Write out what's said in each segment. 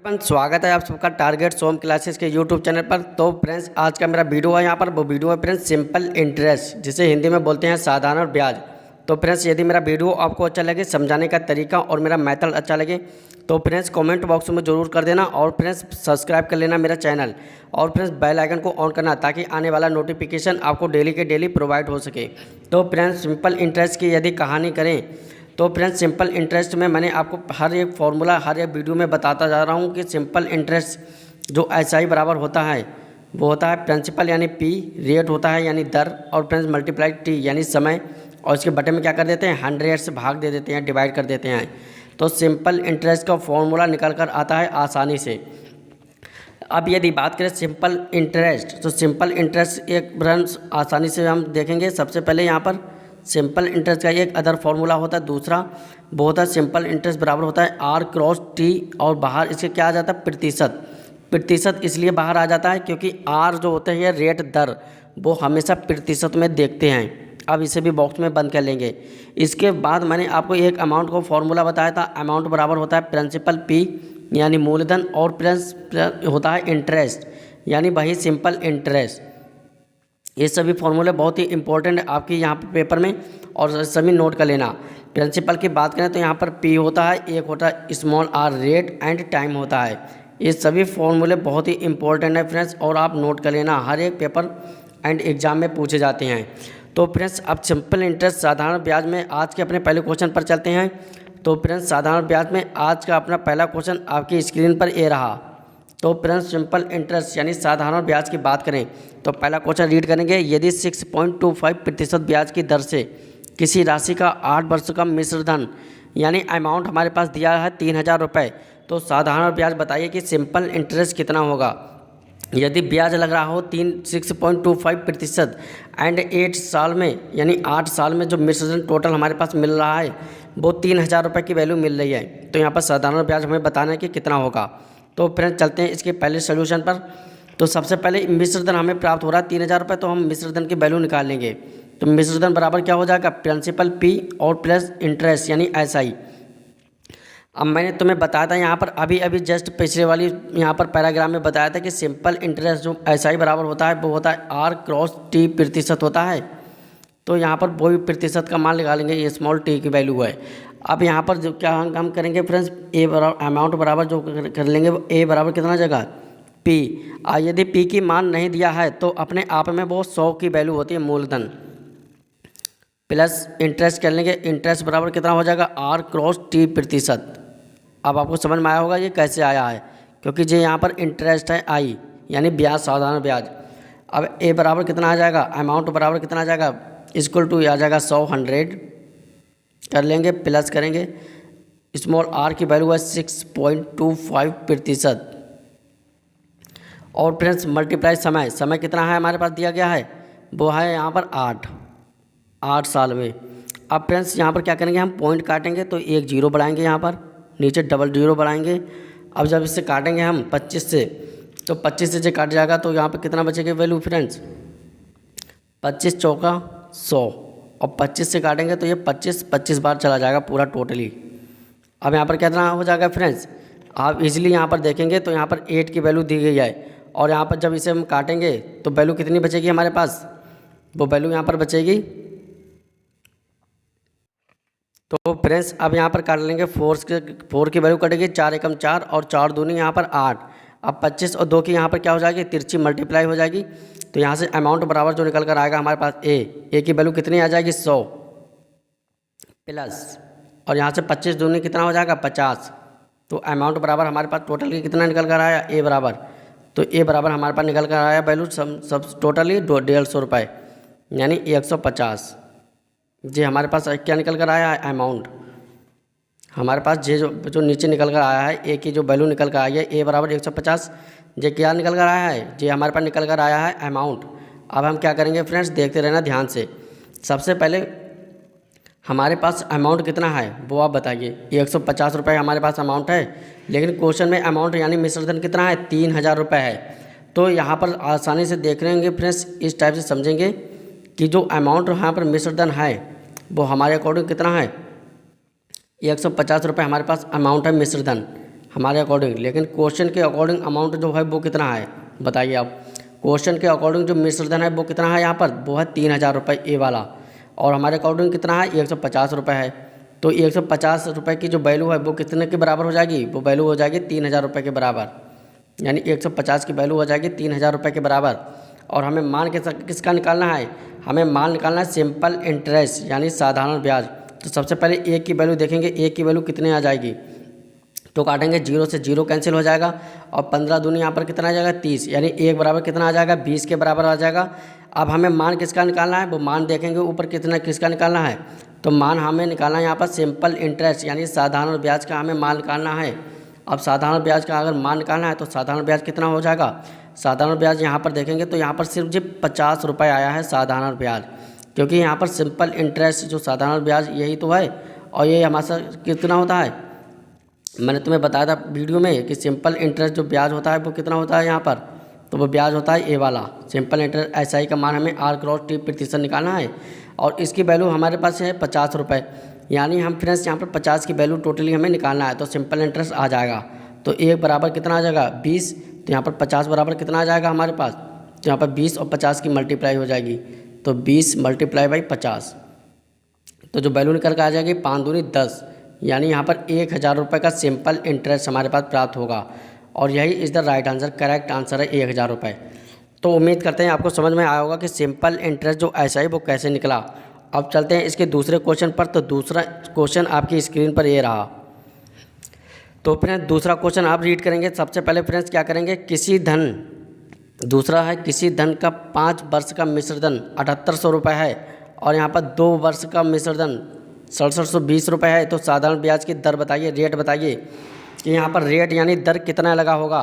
स्वागत है आप सबका टारगेट सोम क्लासेस के यूट्यूब चैनल पर। तो फ्रेंड्स आज का मेरा वीडियो है यहाँ पर, वो वीडियो है फ्रेंड्स सिंपल इंटरेस्ट, जिसे हिंदी में बोलते हैं साधारण ब्याज। तो फ्रेंड्स यदि मेरा वीडियो आपको अच्छा लगे, समझाने का तरीका और मेरा मेथड अच्छा लगे तो फ्रेंड्स कमेंट बॉक्स में ज़रूर कर देना और फ्रेंड्स सब्सक्राइब कर लेना मेरा चैनल और फ्रेंड्स बेल आइकन को ऑन करना ताकि आने वाला नोटिफिकेशन आपको डेली के डेली प्रोवाइड हो सके। तो फ्रेंड्स सिंपल इंटरेस्ट की यदि कहानी करें तो फ्रेंड्स सिंपल इंटरेस्ट में मैंने आपको हर एक फॉर्मूला हर एक वीडियो में बताता जा रहा हूँ कि सिंपल इंटरेस्ट जो SI बराबर होता है वो होता है प्रिंसिपल यानी P, रेट होता है यानी दर, और फ्रेंड्स मल्टीप्लाई T यानी समय, और इसके बटे में क्या कर देते हैं 100 से भाग दे देते हैं, डिवाइड कर देते हैं। तो सिंपल इंटरेस्ट का फॉर्मूला निकल कर आता है आसानी से। अब यदि बात करें सिंपल इंटरेस्ट, तो सिंपल इंटरेस्ट एक फ्रेंड्स आसानी से हम देखेंगे। सबसे पहले यहाँ पर सिंपल इंटरेस्ट का एक अदर फार्मूला होता है, दूसरा वो होता है सिंपल इंटरेस्ट बराबर होता है R क्रॉस T, और बाहर इसके क्या आ जाता है प्रतिशत। प्रतिशत इसलिए बाहर आ जाता है क्योंकि R जो होते हैं रेट दर वो हमेशा प्रतिशत में देखते हैं। अब इसे भी बॉक्स में बंद कर लेंगे। इसके बाद मैंने आपको एक अमाउंट को फॉर्मूला बताया था, अमाउंट बराबर होता है प्रिंसिपल P यानी मूलधन, और प्लस होता है इंटरेस्ट यानी वही सिंपल इंटरेस्ट। ये सभी फॉर्मूले बहुत ही इंपॉर्टेंट है आपकी यहाँ पर पेपर में, और सभी नोट कर लेना। प्रिंसिपल की बात करें तो यहाँ पर P होता है, एक होता है small r rate and time होता है। ये सभी फॉर्मूले बहुत ही इंपॉर्टेंट है फ्रेंड्स, और आप नोट कर लेना, हर एक पेपर एंड एग्जाम में पूछे जाते हैं। तो फ्रेंड्स अब सिंपल इंटरेस्ट साधारण ब्याज में आज के अपने पहले क्वेश्चन पर चलते हैं। तो फ्रेंड्स साधारण ब्याज में आज का अपना पहला क्वेश्चन आपकी स्क्रीन पर ये रहा। तो फ्रेंड्स सिंपल इंटरेस्ट यानी साधारण ब्याज की बात करें तो पहला क्वेश्चन रीड करेंगे। यदि 6.25% ब्याज की दर से किसी राशि का 8 वर्ष का मिश्र धन यानी अमाउंट हमारे पास दिया है 3000 रुपये, तो साधारण ब्याज बताइए कि सिंपल इंटरेस्ट कितना होगा। यदि ब्याज लग रहा हो 6.25% एंड 8 साल में यानी 8 साल में जो मिश्र धन टोटल हमारे पास मिल रहा है वो 3000 रुपये की वैल्यू मिल रही है, तो यहाँ पर साधारण ब्याज हमें बताना है कि कितना होगा। तो फ्रेंड्स चलते हैं इसके पहले सोल्यूशन पर। तो सबसे पहले मिश्र धन हमें प्राप्त हो रहा है 3000 रुपये, तो हम मिश्र धन की वैल्यू निकाल लेंगे। तो मिश्र धन बराबर क्या हो जाएगा प्रिंसिपल P और प्लस इंटरेस्ट यानी SI। अब मैंने तुम्हें बताया था यहाँ पर अभी जस्ट पिछले वाली यहाँ पर पैराग्राफ में बताया था कि सिंपल इंटरेस्ट जो SI बराबर होता है वो होता है R क्रॉस T प्रतिशत होता है। तो यहाँ पर वो भी प्रतिशत का मान निकालेंगे, ये स्मॉल t की वैल्यू है। अब यहाँ पर जो क्या हम करेंगे फ्रेंड्स, A बराबर अमाउंट बराबर जो कर लेंगे वो A बराबर कितना जगह P। यदि P की मान नहीं दिया है तो अपने आप में वो 100 की वैल्यू होती है मूलधन, प्लस इंटरेस्ट कर लेंगे। इंटरेस्ट बराबर कितना हो जाएगा R क्रॉस T प्रतिशत। अब आपको समझ में आया होगा ये कैसे आया है, क्योंकि जो यहाँ पर इंटरेस्ट है I यानी ब्याज, साधारण ब्याज। अब A बराबर कितना आ जाएगा, अमाउंट बराबर कितना आ जाएगा, इक्वल टू आ जाएगा 100 कर लेंगे, प्लस करेंगे स्मॉल r की वैल्यू है 6.25%, और फ्रेंड्स मल्टीप्लाई समय कितना है हमारे पास दिया गया है वो है यहाँ पर 8 साल में। अब फ्रेंड्स यहाँ पर क्या करेंगे, हम पॉइंट काटेंगे तो एक जीरो बढ़ाएंगे, यहाँ पर नीचे डबल जीरो बढ़ाएंगे। अब जब इससे काटेंगे हम 25 से, तो 25 से जो काट जाएगा तो यहाँ पर कितना बचेगा वैल्यू फ्रेंड्स, 25 चौका 100, और 25 से काटेंगे तो ये 25 बार चला जाएगा पूरा टोटली। अब यहाँ पर कितना हो जाएगा फ्रेंड्स, आप इजीली यहाँ पर देखेंगे तो यहाँ पर 8 की वैल्यू दी गई है, और यहाँ पर जब इसे हम काटेंगे तो वैल्यू कितनी बचेगी हमारे पास, वो वैल्यू यहाँ पर बचेगी। तो फ्रेंड्स अब यहाँ पर काट लेंगे 4 की वैल्यू कटेगी, 4 एकम 4 और 4 दूनी यहाँ पर 8। अब 25 और 2 की यहाँ पर क्या हो जाएगी, तिरछी मल्टीप्लाई हो जाएगी। तो यहाँ से अमाउंट बराबर जो निकल कर आएगा हमारे पास A की वैल्यू कितनी आ जाएगी 100 प्लस, और यहाँ से 25 दूनी कितना हो जाएगा 50। तो अमाउंट बराबर हमारे पास टोटल की कितना निकल कर आया A बराबर, तो A बराबर हमारे पास निकल कर आया वैल्यू सब टोटली 150 रुपये यानी 150। जी हमारे पास क्या निकल कर आया है अमाउंट, हमारे पास जो नीचे निकल कर आया है A की जो वैल्यू निकल कर आई है A बराबर 150। जे क्या निकल कर आया है, जे हमारे पास निकल कर आया है अमाउंट। अब हम क्या करेंगे फ्रेंड्स, देखते रहना ध्यान से। सबसे पहले हमारे पास अमाउंट कितना है वो आप बताइए। 150 रुपये हमारे पास अमाउंट है, लेकिन क्वेश्चन में अमाउंट यानी मिश्र धन कितना है 3000 रुपये है। तो यहाँ पर आसानी से देख लेंगे फ्रेंड्स, इस टाइप से समझेंगे कि जो अमाउंट यहाँ पर मिश्र धन है वो हमारे अकॉर्डिंग कितना है 150 रुपये हमारे पास अमाउंट है मिश्र धन। हमारे अकॉर्डिंग, लेकिन क्वेश्चन के अकॉर्डिंग अमाउंट जो है वो कितना है बताइए आप। क्वेश्चन के अकॉर्डिंग जो मिश्र धन है वो कितना है यहाँ पर, वो है 3,000 रुपये ए वाला, और हमारे अकॉर्डिंग कितना है 150 रुपये है। तो 150 रुपये की जो वैल्यू है वो कितने के बराबर हो जाएगी, वो वैल्यू हो जाएगी 3,000 रुपये के बराबर, यानी 150 की वैल्यू हो जाएगी 3,000 रुपये के बराबर। और हमें मान किसका निकालना है, हमें मान निकालना है सिंपल इंटरेस्ट यानी साधारण ब्याज। तो सबसे पहले ए की वैल्यू देखेंगे, ए की वैल्यू कितने आ जाएगी, तो काटेंगे 0 से 0 कैंसिल हो जाएगा, और 15 दूनी यहाँ पर कितना आ जाएगा 30, यानी एक बराबर कितना आ जाएगा 20 के बराबर आ जाएगा। अब हमें मान किसका निकालना है, वो मान देखेंगे ऊपर कितना किसका निकालना है, तो मान हमें निकालना है यहाँ पर सिंपल इंटरेस्ट यानी साधारण ब्याज का हमें मान निकालना है। अब साधारण ब्याज का अगर मान निकालना है तो साधारण ब्याज कितना हो जाएगा, साधारण ब्याज यहाँ पर देखेंगे तो यहाँ पर सिर्फ जो 50 रुपये आया है साधारण ब्याज, क्योंकि यहाँ पर सिंपल इंटरेस्ट जो साधारण ब्याज यही तो है, और ये हमारे साथ कितना होता है, मैंने तुम्हें बताया था वीडियो में कि सिंपल इंटरेस्ट जो ब्याज होता है वो कितना होता है यहाँ पर, तो वो ब्याज होता है ए वाला। सिंपल इंटरेस्ट एसआई का मान हमें आर क्रॉस टी प्रतिशत निकालना है, और इसकी वैल्यू हमारे पास है 50 रुपये, यानी हम फ्रेंड्स यहाँ पर 50 की वैल्यू टोटली हमें निकालना है। तो सिंपल इंटरेस्ट आ जाएगा, तो एक बराबर कितना आ जाएगा 20, तो यहाँ पर 50 बराबर कितना आ जाएगा हमारे पास, तो यहाँ पर 20 और 50 की मल्टीप्लाई हो जाएगी, तो 20 मल्टीप्लाई बाई 50, तो जो वैल्यू निकल कर आ जाएगी 5 दूनी 10, यानी यहाँ पर 1,000 रुपये का सिंपल इंटरेस्ट हमारे पास प्राप्त होगा, और यही is the right answer, correct answer है 1,000 रुपये। तो उम्मीद करते हैं आपको समझ में आया होगा कि सिंपल इंटरेस्ट जो ऐसा है वो कैसे निकला। अब चलते हैं इसके दूसरे क्वेश्चन पर। तो दूसरा क्वेश्चन आपकी स्क्रीन पर ये रहा। तो फ्रेंड्स दूसरा क्वेश्चन आप रीड करेंगे। सबसे पहले फ्रेंड्स क्या करेंगे, किसी धन, दूसरा है किसी धन का 5 वर्ष का मिश्र धन 7,800 रुपये है, और यहाँ पर 2 वर्ष का मिश्र धन 6,720 रुपये है। तो साधारण ब्याज की दर बताइए, रेट बताइए कि यहाँ पर रेट यानी दर कितना लगा होगा।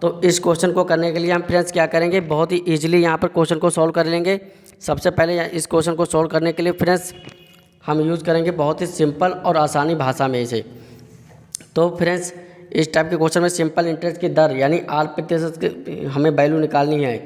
तो इस क्वेश्चन को करने के लिए हम फ्रेंड्स क्या करेंगे, बहुत ही ईजिली यहाँ पर क्वेश्चन को सॉल्व कर लेंगे। सबसे पहले इस क्वेश्चन को सॉल्व करने के लिए फ्रेंड्स हम यूज़ करेंगे बहुत ही सिंपल और आसानी भाषा में इसे। तो फ्रेंड्स इस टाइप के क्वेश्चन में सिंपल इंटरेस्ट की दर यानी 8% की हमें वैल्यू निकालनी है।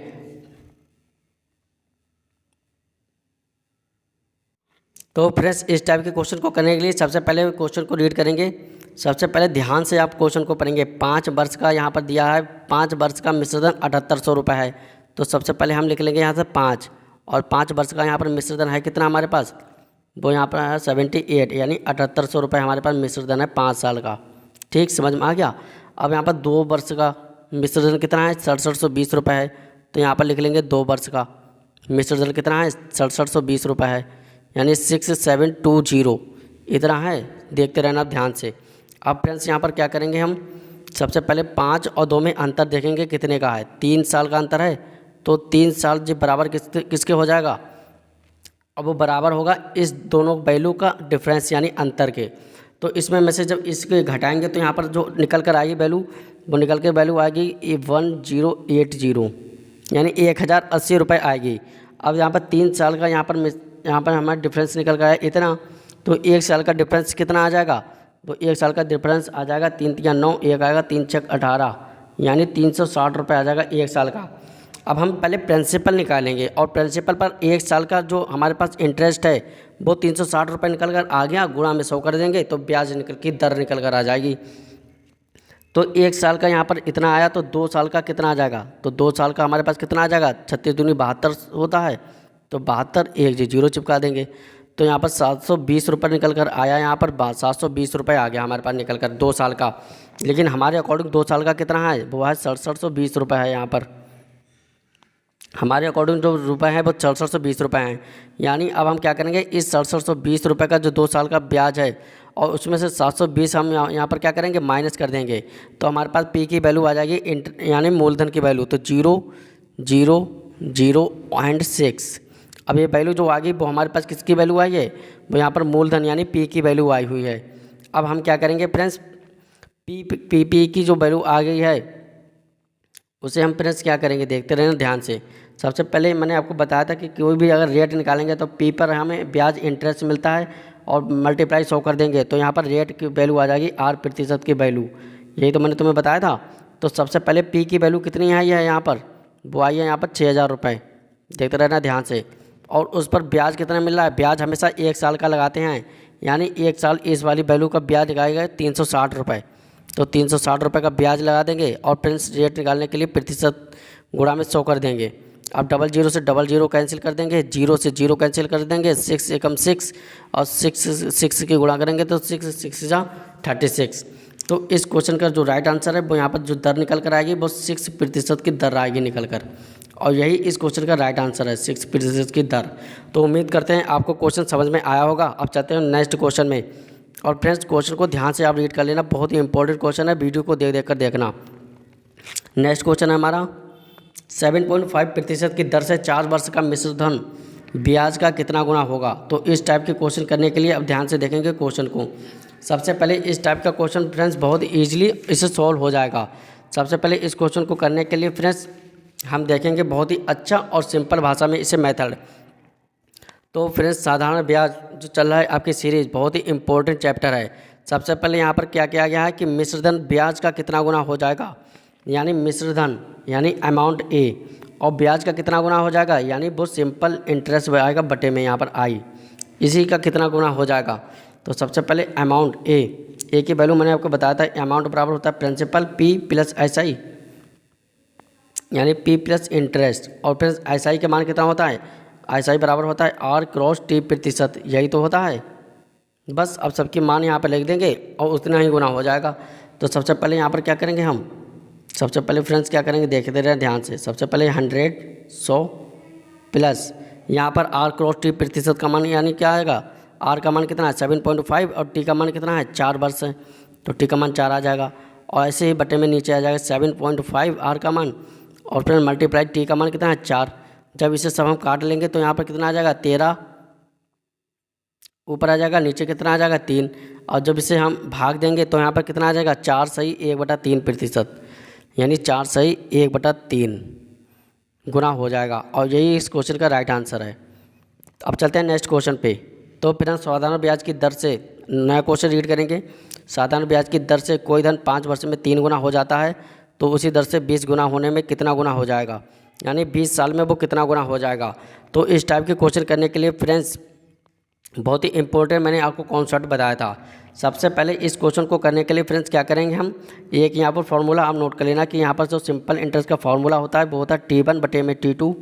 तो फ्रेंड्स इस टाइप के क्वेश्चन को करने के लिए सबसे पहले क्वेश्चन को रीड करेंगे। सबसे पहले ध्यान से आप क्वेश्चन को पढ़ेंगे। 5 वर्ष का यहाँ पर दिया है, 5 वर्ष का मिश्र धन 7,800 रुपये है। तो सबसे पहले हम लिख लेंगे यहाँ से 5, और 5 वर्ष का यहाँ पर मिश्र धन है कितना हमारे पास, वो यहाँ पर है 78, यानी 7,800 रुपये हमारे पास मिश्र धन है 5 साल का। ठीक, समझ में आ गया। अब यहाँ पर 2 वर्ष का मिश्र धन कितना है, 6,720 रुपये है। तो यहाँ पर लिख लेंगे 2 वर्ष का मिश्र धन कितना है, 6,720 रुपये है, यानी 6,720 इतना है। देखते रहना आप ध्यान से। अब फ्रेंड्स यहाँ पर क्या करेंगे, हम सबसे पहले 5 और 2 में अंतर देखेंगे कितने का है। 3 साल का अंतर है, तो 3 साल जो बराबर किसके हो जाएगा, अब वो बराबर होगा इस दोनों वैल्यू का डिफरेंस यानी अंतर के। तो इसमें में से जब इसके घटाएंगे तो यहाँ पर जो निकल कर आएगी वैल्यू, वो निकल के वैल्यू आएगी 1080, यानी 1,080 रुपये आएगी। अब यहाँ पर 3 साल का यहाँ पर हमारा डिफरेंस निकल कर आया इतना, तो 1 साल का डिफरेंस कितना आ जाएगा, तो 1 साल का डिफरेंस आ जाएगा 3 तिया 9, 1 आएगा 3 छक 18, यानी 360 रुपये आ जाएगा 1 साल का। अब हम पहले प्रिंसिपल निकालेंगे, और प्रिंसिपल पर 1 साल का जो हमारे पास इंटरेस्ट है वो 360 रुपये निकल कर आ गया, गुणा में 100 कर देंगे तो ब्याज निकल की दर निकल कर आ जाएगी। तो 1 साल का यहाँ पर इतना आया, तो 2 साल का कितना आ जाएगा, तो 2 साल का हमारे पास कितना आ जाएगा, 36 दूनी 72 होता है, तो 72 एक जीरो चिपका देंगे। तो यहाँ पर 720 रुपये निकल कर आया, यहाँ पर 720 रुपये आ गया हमारे पास निकल कर 2 साल का। लेकिन हमारे अकॉर्डिंग 2 साल का कितना है, वो है 6,720 रुपये है। यहाँ पर हमारे अकॉर्डिंग जो रुपये हैं वो 6,720 रुपये हैं। यानी अब हम क्या करेंगे, इस 6,720 रुपये का जो 2 साल का ब्याज है और उसमें से 720 हम यहाँ पर क्या करेंगे माइनस कर देंगे, तो हमारे पास पी की वैल्यू आ जाएगी यानी मूलधन की वैल्यू, तो 0 0 0 एंड 6। अब ये वैल्यू जो आ गई वो हमारे पास किसकी वैल्यू आई है, वो यहाँ पर मूलधन यानी पी की वैल्यू आई हुई है। अब हम क्या करेंगे फ्रेंड्स, पी की जो वैल्यू आ गई है उसे हम फ्रेंड्स क्या करेंगे, देखते रहना ध्यान से। सबसे पहले मैंने आपको बताया था कि कोई भी अगर रेट निकालेंगे तो पी पर हमें ब्याज इंटरेस्ट मिलता है और मल्टीप्लाई 100 कर देंगे, तो यहाँ पर रेट की वैल्यू आ जाएगी 8% की वैल्यू। यही तो मैंने तुम्हें बताया था। तो सबसे पहले पी की वैल्यू कितनी आई है यहाँ पर, वो आई है यहाँ पर 6,000 रुपये। देखते रहना ध्यान से। और उस पर ब्याज कितना मिल रहा है, ब्याज हमेशा 1 साल का लगाते हैं, यानी 1 साल इस वाली वैल्यू का ब्याज लगाएगा 360 रुपये। तो 360 रुपये का ब्याज लगा देंगे और फ्रेंड्स रेट निकालने के लिए प्रतिशत गुणा में 100 कर देंगे। अब 00 से 00 कैंसिल कर देंगे, 0 से 0 कैंसिल कर देंगे, 6 एकम 6 और 6 की गुणा करेंगे तो 6 जा 36। तो इस क्वेश्चन का जो राइट आंसर है वो यहाँ पर जो दर निकल कर आएगी वो 6% की दर आएगी निकल कर, और यही इस क्वेश्चन का राइट आंसर है 6% की दर। तो उम्मीद करते हैं आपको क्वेश्चन समझ में आया होगा। अब चलते हैं नेक्स्ट क्वेश्चन में। और फ्रेंड्स क्वेश्चन को ध्यान से आप रीड कर लेना, बहुत ही इंपॉर्टेंट क्वेश्चन है, वीडियो को देख कर देखना। नेक्स्ट क्वेश्चन है हमारा 7.5% की दर से 4 वर्ष का मिश्र धन ब्याज का कितना गुना होगा। तो इस टाइप के क्वेश्चन करने के लिए अब ध्यान से देखेंगे क्वेश्चन को। सबसे पहले इस टाइप का क्वेश्चन फ्रेंड्स बहुत ईजिली इसे सॉल्व हो जाएगा। सबसे पहले इस क्वेश्चन को करने के लिए फ्रेंड्स हम देखेंगे बहुत ही अच्छा और सिंपल भाषा में इसे मेथड। तो फ्रेंड्स साधारण ब्याज जो चल रहा है आपकी सीरीज बहुत ही इंपॉर्टेंट चैप्टर है। सबसे पहले यहाँ पर क्या किया गया है कि मिश्रधन ब्याज का कितना गुना हो जाएगा, यानी मिश्रधन यानी अमाउंट ए, और ब्याज का कितना गुना हो जाएगा यानी वो सिंपल इंटरेस्ट आएगा बटे में यहाँ पर आई, इसी का कितना गुना हो जाएगा। तो सबसे पहले अमाउंट ए की वैल्यू मैंने आपको बताया था, अमाउंट बराबर होता है प्रिंसिपल पी प्लस SI यानी पी प्लस इंटरेस्ट, और फिर SI का मान कितना होता है, SI बराबर होता है R क्रॉस T%, यही तो होता है। बस अब सबकी मान यहाँ पर लिख देंगे और उतना ही गुना हो जाएगा। तो सबसे पहले यहाँ पर क्या करेंगे हम, सबसे पहले फ्रेंड्स क्या करेंगे देखते रहे ध्यान से। सबसे पहले 100 प्लस यहाँ पर R क्रॉस T% का मान यानी क्या आएगा, R का मान कितना है 7.5 और T का मान कितना है 4 वर्ष है, तो T का मान 4 आ जाएगा। और ऐसे ही बटे में नीचे आ जाएगा 7.5 R का मान और फिर मल्टीप्लाई T का मान कितना है 4। जब इसे सब हम काट लेंगे तो यहाँ पर कितना आ जाएगा 13 ऊपर आ जाएगा, नीचे कितना आ जाएगा 3, और जब इसे हम भाग देंगे तो यहाँ पर कितना आ जाएगा 4 सही 1/3%, यानी 4 सही 1/3 गुना हो जाएगा, और यही इस क्वेश्चन का राइट आंसर है। अब चलते हैं नेक्स्ट क्वेश्चन पे। तो फिर हम साधारण ब्याज की दर से नया क्वेश्चन रीड करेंगे। साधारण ब्याज की दर से कोई धन 5 वर्ष में 3 गुना हो जाता है, तो उसी दर से 20 गुना होने में कितना गुना हो जाएगा, यानी 20 साल में वो कितना गुना हो जाएगा। तो इस टाइप के क्वेश्चन करने के लिए फ्रेंड्स बहुत ही इंपॉर्टेंट मैंने आपको कॉन्सेप्ट बताया था। सबसे पहले इस क्वेश्चन को करने के लिए फ्रेंड्स क्या करेंगे हम, एक यहाँ पर फॉर्मूला आप नोट कर लेना कि यहाँ पर जो सिंपल इंटरेस्ट का फॉर्मूला होता है वो होता है T1 बटे में T2,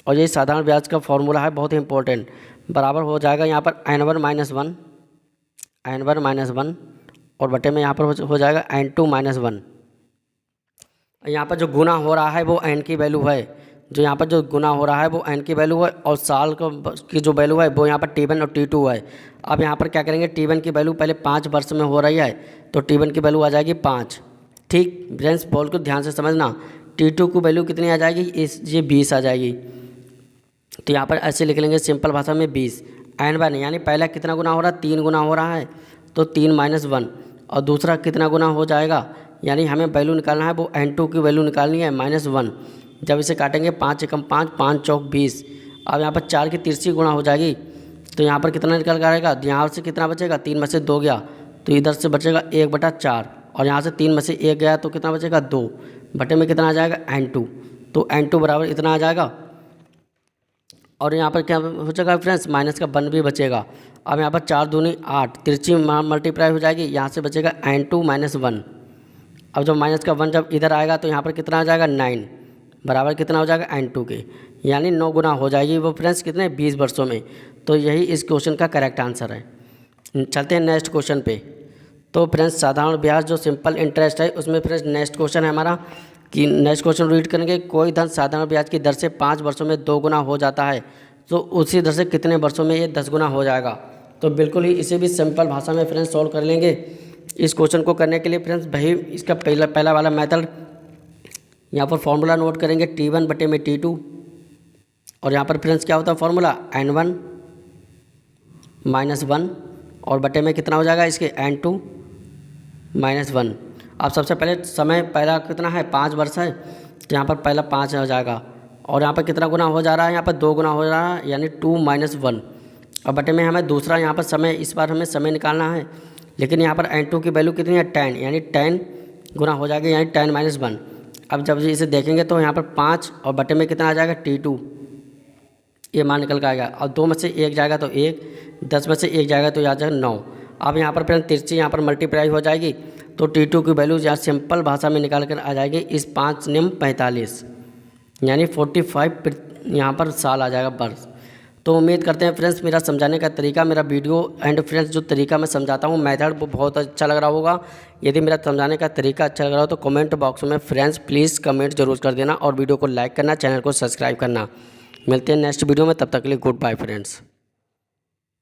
और ये साधारण ब्याज का फॉर्मूला है बहुत ही इंपॉर्टेंट, बराबर हो जाएगा यहाँ पर N1 - 1 और बटे में यहाँ पर हो जाएगा N2 - 1। यहाँ पर जो गुना हो रहा है वो N की वैल्यू है, जो यहाँ पर जो गुना हो रहा है वो N की वैल्यू है, और साल की जो वैल्यू है वो यहाँ पर T1 और T2 है। अब यहाँ पर क्या करेंगे, T1 की वैल्यू पहले 5 वर्ष में हो रही है तो T1 की वैल्यू आ जाएगी 5। ठीक फ्रेंड्स बोल को ध्यान से समझना, T2 की वैल्यू कितनी आ जाएगी, ये 20 आ जाएगी। तो यहाँ पर ऐसे लिख लेंगे सिंपल भाषा में 20। N1 यानी पहला कितना गुना हो रहा है 3 गुना हो रहा है, तो 3 - 1, और दूसरा कितना गुना हो जाएगा, यानी हमें वैल्यू निकालना है वो N2 की वैल्यू निकालनी है -1। जब इसे काटेंगे 5 एकम 5, 5 चौक 20। अब यहाँ पर 4 की तिरछी गुणा हो जाएगी, तो यहाँ पर कितना निकल कर आएगा, यहाँ से कितना बचेगा 3 में से 2 गया तो इधर से बचेगा 1/4, और यहाँ से 3 में से 1 गया तो कितना बचेगा 2, बटे में कितना आ जाएगा N2, तो N2 बराबर इतना आ जाएगा। और यहाँ पर क्या हो जाएगा फ्रेंड्स, माइनस का 1 भी बचेगा। अब यहाँ पर 4 दूनी 8, तिरछी मल्टीप्लाई हो जाएगी, यहाँ से बचेगा N2 - 1। अब जब माइनस का 1 जब इधर आएगा तो यहाँ पर कितना आ जाएगा 9, बराबर कितना हो जाएगा N2 के, यानी 9 गुना हो जाएगी वो फ्रेंड्स कितने 20 वर्षों में। तो यही इस क्वेश्चन का करेक्ट आंसर है। चलते हैं नेक्स्ट क्वेश्चन पे। तो फ्रेंड्स साधारण ब्याज जो सिंपल इंटरेस्ट है उसमें फ्रेंड्स नेक्स्ट क्वेश्चन है हमारा कि नेक्स्ट क्वेश्चन रीड करेंगे, कोई धन साधारण ब्याज की दर से 5 वर्षों में 2 गुना हो जाता है, तो उसी दर से कितने वर्षों में ये 10 गुना हो जाएगा। तो बिल्कुल ही इसे भी सिंपल भाषा में फ्रेंड्स सॉल्व कर लेंगे। इस क्वेश्चन को करने के लिए फ्रेंड्स भाई इसका पहला वाला मेथड, यहाँ पर फॉर्मूला नोट करेंगे T1 बटे में T2, और यहाँ पर फ्रेंड्स क्या होता है फॉर्मूला N1 - 1 और बटे में कितना हो जाएगा इसके N2 - 1। अब सबसे पहले समय पहला कितना है 5 वर्ष है, तो यहाँ पर पहला 5 हो जाएगा, और यहाँ पर कितना गुना हो जा रहा है, यहाँ पर 2 गुना हो रहा है यानी 2 - 1। अब बटे में हमें दूसरा यहाँ पर समय, इस बार हमें समय निकालना है, लेकिन यहाँ पर N2 की वैल्यू कितनी है 10, यानी 10 गुना हो जाएगी यानी 10 - 1। अब जब इसे देखेंगे तो यहाँ पर 5 और बटे में कितना आ जाएगा T2, ये मान निकल कर आएगा, और 2 में से 1 जाएगा तो 1, 10 में से 1 जाएगा तो आ जाएगा 9। अब यहाँ पर फिर तिरछी यहाँ पर मल्टीप्लाई हो जाएगी, तो T2 की वैल्यू यहाँ सिंपल भाषा में निकाल कर आ जाएगी इस 5 नियम 45, यानी 45 यहाँ पर साल आ जाएगा वर्ष। तो उम्मीद करते हैं फ्रेंड्स मेरा समझाने का तरीका, मेरा वीडियो एंड फ्रेंड्स जो तरीका मैं समझाता हूँ मेथड वो बहुत अच्छा लग रहा होगा। यदि मेरा समझाने का तरीका अच्छा लग रहा हो तो कमेंट बॉक्स में फ्रेंड्स प्लीज़ कमेंट जरूर कर देना और वीडियो को लाइक करना, चैनल को सब्सक्राइब करना। मिलते हैं नेक्स्ट वीडियो में, तब तक के लिए गुड बाय फ्रेंड्स।